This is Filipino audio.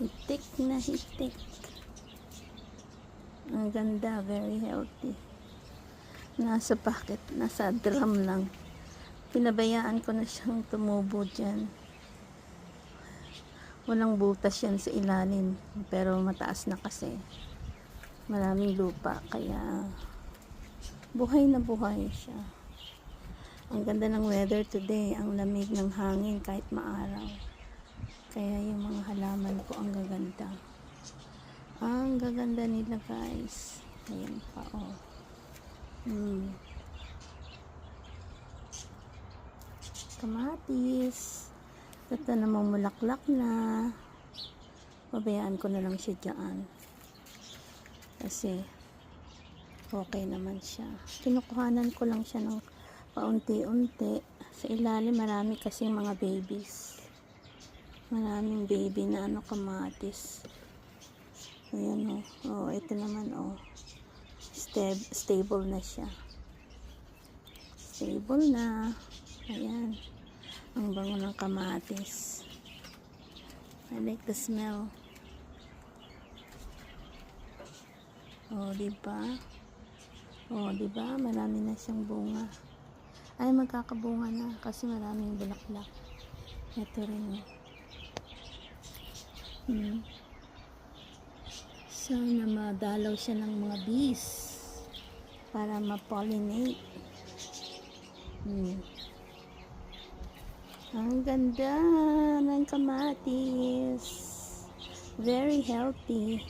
Hitik na hitik. Ang ganda, very healthy. Nasa packet, nasa drum lang. Pinabayaan ko na siyang tumubo dyan. Walang butas yan sa ilalim, pero mataas na kasi. Maraming lupa, kaya buhay na buhay siya. Ang ganda ng weather today, ang lamig ng hangin kahit maaraw. Kaya yung mga halaman ko ang gaganda. Ang gaganda nila, guys. Ayan pa, oh. Kamatis. Ito namang mulaklak na. Pabayaan ko na lang siya dyan. Kasi okay naman siya. Kinukuhanan ko lang siya ng paunti-unti. Sa ilalim marami kasing mga babies. Maraming baby na kamatis. Ayan o. Oh, ito naman o. Stable na siya. Stable na. Ayan. Ang bango ng kamatis. I like the smell. Oh, diba? Oh, diba? Marami na siyang bunga. Ay, magkakabunga na kasi maraming bulaklak. Ito rin. Sana madalaw siya ng mga bees para ma-pollinate. Ang ganda ng kamatis. Very healthy.